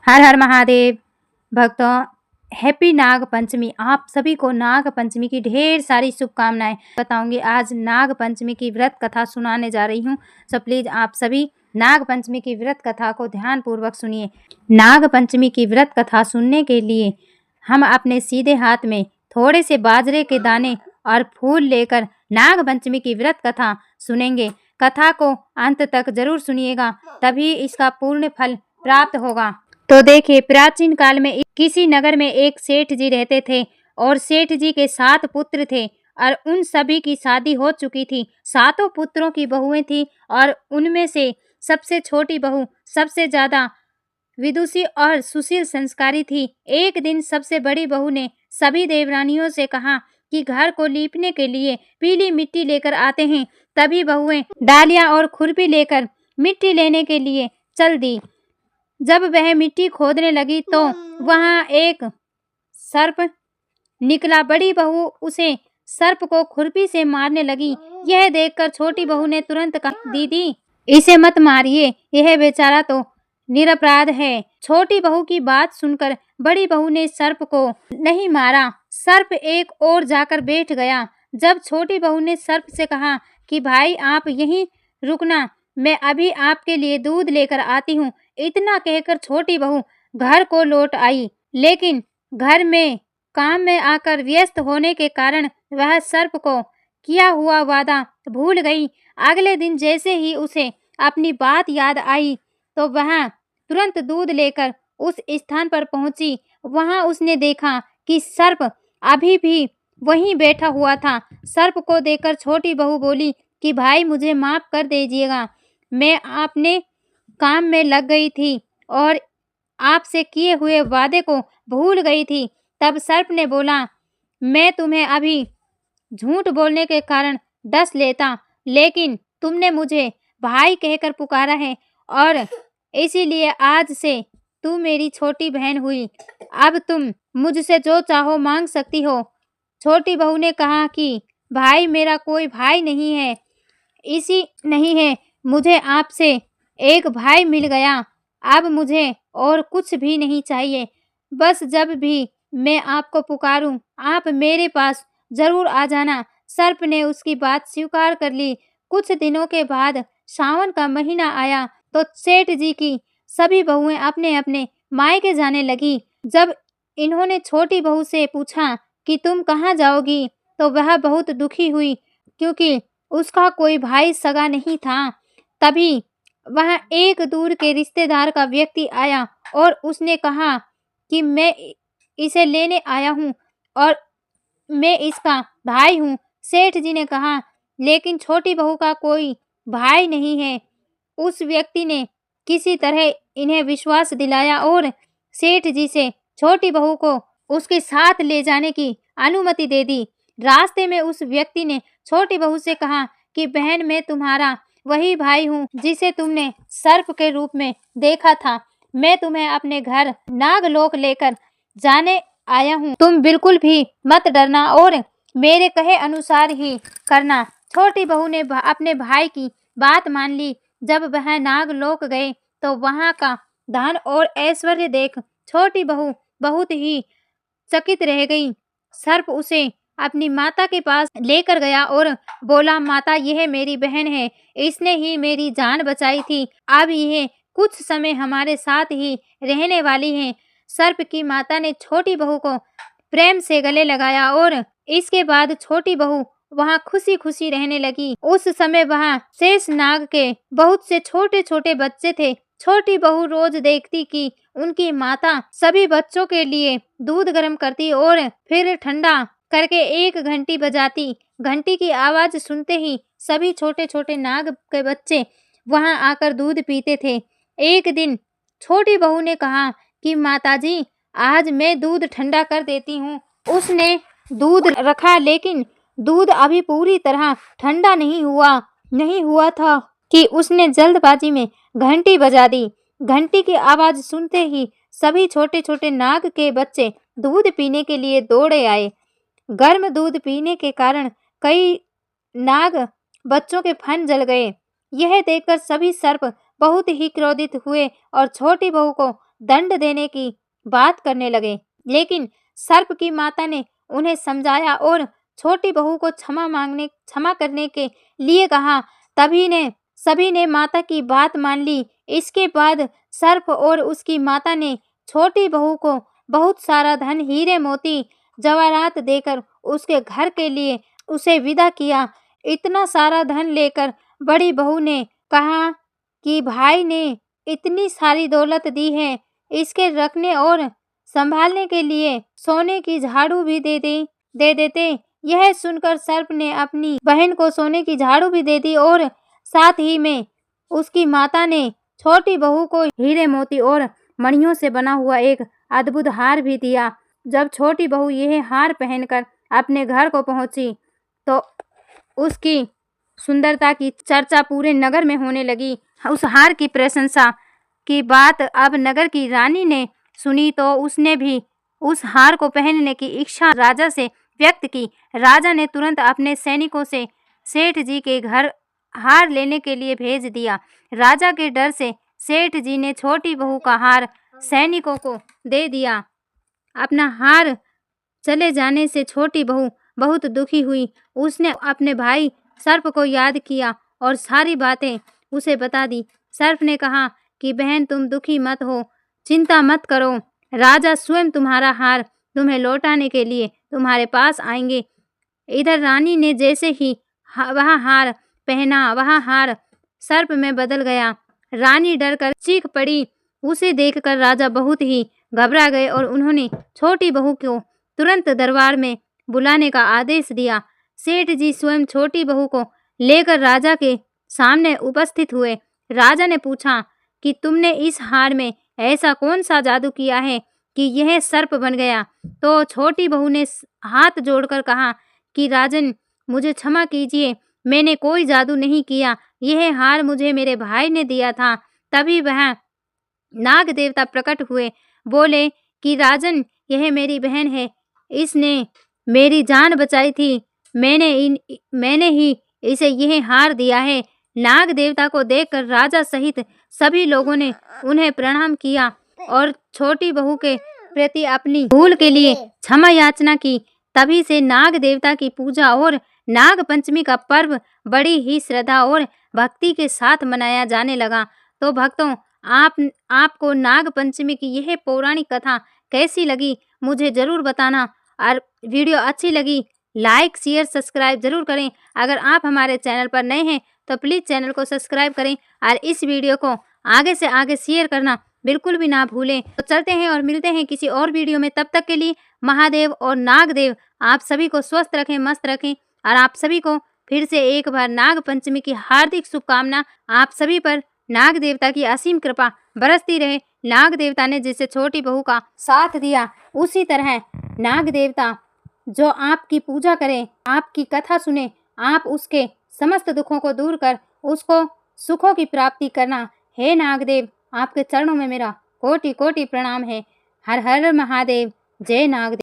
हर हर महादेव। भक्तों, हैप्पी नाग पंचमी। आप सभी को नाग पंचमी की ढेर सारी शुभकामनाएं। बताऊंगी आज नाग पंचमी की व्रत कथा सुनाने जा रही हूँ। सो प्लीज आप सभी नाग पंचमी की व्रत कथा को ध्यान पूर्वक सुनिए। नाग पंचमी की व्रत कथा सुनने के लिए हम अपने सीधे हाथ में थोड़े से बाजरे के दाने और फूल लेकर नाग पंचमी की व्रत कथा सुनेंगे। कथा को अंत तक जरूर सुनिएगा, तभी इसका पूर्ण फल प्राप्त होगा। तो देखिए, प्राचीन काल में किसी नगर में एक सेठ जी रहते थे और सेठ जी के 7 पुत्र थे और उन सभी की शादी हो चुकी थी। 7 पुत्रों की बहुएं थी और उनमें से सबसे छोटी बहू सबसे ज्यादा विदुषी और सुशील संस्कारी थी। एक दिन सबसे बड़ी बहू ने सभी देवरानियों से कहा कि घर को लीपने के लिए पीली मिट्टी लेकर आते हैं। तभी बहुएं डालियां और खुरपी लेकर मिट्टी लेने के लिए चल दी। जब वह मिट्टी खोदने लगी तो वहां एक सर्प निकला। बड़ी बहू उसे सर्प को खुरपी से मारने लगी। यह देखकर छोटी बहू ने तुरंत कहा, दीदी इसे मत मारिए, यह बेचारा तो निरपराध है। छोटी बहू की बात सुनकर बड़ी बहू ने सर्प को नहीं मारा। सर्प एक ओर जाकर बैठ गया। जब छोटी बहू ने सर्प से कहा कि भाई आप यहीं रुकना, मैं अभी आपके लिए दूध लेकर आती हूँ। इतना कहकर छोटी बहू घर को लौट आई, लेकिन घर में काम में आकर व्यस्त होने के कारण वह सर्प को किया हुआ वादा भूल गई। अगले दिन जैसे ही उसे अपनी बात याद आई तो वह तुरंत दूध लेकर उस स्थान पर पहुंची। वहां उसने देखा कि सर्प अभी भी वहीं बैठा हुआ था। सर्प को देखकर छोटी बहू बोली कि भाई मुझे माफ कर दीजिएगा, मैं अपने काम में लग गई थी और आपसे किए हुए वादे को भूल गई थी। तब सर्प ने बोला, मैं तुम्हें अभी झूठ बोलने के कारण डस लेता, लेकिन तुमने मुझे भाई कहकर पुकारा है और इसीलिए आज से तू मेरी छोटी बहन हुई। अब तुम मुझसे जो चाहो मांग सकती हो। छोटी बहू ने कहा कि भाई मेरा कोई भाई नहीं है, इसी नहीं है, मुझे आपसे एक भाई मिल गया। अब मुझे और कुछ भी नहीं चाहिए। बस जब भी मैं आपको पुकारूं आप मेरे पास जरूर आ जाना। सर्प ने उसकी बात स्वीकार कर ली। कुछ दिनों के बाद सावन का महीना आया तो सेठ जी की सभी बहुएं अपने अपने मायके जाने लगी। जब इन्होंने छोटी बहू से पूछा कि तुम कहाँ जाओगी तो वह बहुत दुखी हुई, क्योंकि उसका कोई भाई सगा नहीं था। तभी वहां एक दूर के रिश्तेदार का व्यक्ति आया और उसने कहा कि मैं इसे लेने आया हूँ और मैं इसका भाई हूँ। सेठ जी ने कहा, लेकिन छोटी बहू का कोई भाई नहीं है। उस व्यक्ति ने किसी तरह इन्हें विश्वास दिलाया और सेठ जी से छोटी बहू को उसके साथ ले जाने की अनुमति दे दी। रास्ते में उस व्यक्ति ने छोटी बहू से कहा कि बहन मैं तुम्हारा वही भाई हूँ जिसे तुमने सर्प के रूप में देखा था। मैं तुम्हें अपने घर नागलोक लेकर जाने आया हूँ। तुम बिल्कुल भी मत डरना और मेरे कहे अनुसार ही करना। छोटी बहू ने अपने भाई की बात मान ली। जब वह नागलोक गए तो वहां का धन और ऐश्वर्य देख छोटी बहू बहुत ही चकित रह गई। सर्प उसे अपनी माता के पास लेकर गया और बोला, माता यह मेरी बहन है, इसने ही मेरी जान बचाई थी। अब यह कुछ समय हमारे साथ ही रहने वाली है। सर्प की माता ने छोटी बहू को प्रेम से गले लगाया और इसके बाद छोटी बहू वहां खुशी खुशी रहने लगी। उस समय वहां शेष नाग के बहुत से छोटे छोटे बच्चे थे। छोटी बहू रोज देखती कि उनकी माता सभी बच्चों के लिए दूध गर्म करती और फिर ठंडा करके एक घंटी बजाती। घंटी की आवाज सुनते ही सभी छोटे छोटे नाग के बच्चे वहां आकर दूध पीते थे। एक दिन छोटी बहू ने कहा कि माताजी आज मैं दूध ठंडा कर देती हूँ। उसने दूध रखा, लेकिन दूध अभी पूरी तरह ठंडा नहीं हुआ था कि उसने जल्दबाजी में घंटी बजा दी। घंटी की आवाज सुनते ही सभी छोटे छोटे नाग के बच्चे दूध पीने के लिए दौड़े आए। गर्म दूध पीने के कारण कई नाग बच्चों के फन जल गए। यह देखकर सभी सर्प बहुत ही क्रोधित हुए और छोटी बहू को दंड देने की बात करने लगे। लेकिन सर्प की माता ने उन्हें समझाया और छोटी बहू को क्षमा करने के लिए कहा। सभी ने माता की बात मान ली। इसके बाद सर्प और उसकी माता ने छोटी बहू को बहुत सारा धन, हीरे मोती, जवाहरात देकर उसके घर के लिए उसे विदा किया। इतना सारा धन लेकर बड़ी बहू ने कहा कि भाई ने इतनी सारी दौलत दी है, इसके रखने और संभालने के लिए सोने की झाड़ू भी दे देते। यह सुनकर सर्प ने अपनी बहन को सोने की झाड़ू भी दे दी और साथ ही में उसकी माता ने छोटी बहू को हीरे मोती और मणियों से बना हुआ एक अद्भुत हार भी दिया। जब छोटी बहू यह हार पहनकर अपने घर को पहुंची तो उसकी सुंदरता की चर्चा पूरे नगर में होने लगी। उस हार की प्रशंसा की बात अब नगर की रानी ने सुनी तो उसने भी उस हार को पहनने की इच्छा राजा से व्यक्त की। राजा ने तुरंत अपने सैनिकों से सेठ जी के घर हार लेने के लिए भेज दिया। राजा के डर से सेठ जी ने छोटी बहू का हार सैनिकों को दे दिया। अपना हार चले जाने से छोटी बहू बहुत दुखी हुई। उसने अपने भाई सर्प को याद किया और सारी बातें उसे बता दी। सर्प ने कहा कि बहन, तुम दुखी मत हो, चिंता मत करो, राजा स्वयं तुम्हारा हार तुम्हें लौटाने के लिए तुम्हारे पास आएंगे। इधर रानी ने जैसे ही वह हार पहना, वह हार सर्प में बदल गया। रानी डरकर चीख पड़ी। उसे देखकर राजा बहुत ही घबरा गए और उन्होंने छोटी बहू को तुरंत दरबार में बुलाने का आदेश दिया। सेठ जी स्वयं छोटी बहू को लेकर राजा के सामने उपस्थित हुए। राजा ने पूछा कि तुमने इस हार में ऐसा कौन सा जादू किया है कि यह सर्प बन गया? तो छोटी बहू ने हाथ जोड़कर कहा कि राजन, मुझे क्षमा कीजिए, मैंने कोई जादू नहीं किया, यह हार मुझे मेरे भाई ने दिया था। तभी वह नाग देवता प्रकट हुए, बोले कि राजन, यह मेरी बहन है, इसने मेरी जान बचाई थी, मैंने ही इसे यह हार दिया है। नाग देवता को देखकर राजा सहित सभी लोगों ने उन्हें प्रणाम किया और छोटी बहू के प्रति अपनी भूल के लिए क्षमा याचना की। तभी से नाग देवता की पूजा और नाग पंचमी का पर्व बड़ी ही श्रद्धा और भक्ति के साथ मनाया जाने लगा। तो भक्तों, आपको नाग पंचमी की यह पौराणिक कथा कैसी लगी मुझे जरूर बताना, और वीडियो अच्छी लगी लाइक शेयर सब्सक्राइब जरूर करें। अगर आप हमारे चैनल पर नए हैं तो प्लीज़ चैनल को सब्सक्राइब करें और इस वीडियो को आगे से आगे शेयर करना बिल्कुल भी ना भूलें। तो चलते हैं और मिलते हैं किसी और वीडियो में। तब तक के लिए महादेव और नागदेव आप सभी को स्वस्थ रखें, मस्त रखें, और आप सभी को फिर से एक बार नाग पंचमी की हार्दिक शुभकामना। आप सभी पर नाग देवता की असीम कृपा बरसती रहे। नाग देवता ने जिसे छोटी बहू का साथ दिया, उसी तरह नाग देवता जो आपकी पूजा करे, आपकी कथा सुने, आप उसके समस्त दुखों को दूर कर उसको सुखों की प्राप्ति करना। हे नागदेव, आपके चरणों में मेरा कोटि कोटि प्रणाम है। हर हर महादेव। जय नागदेव।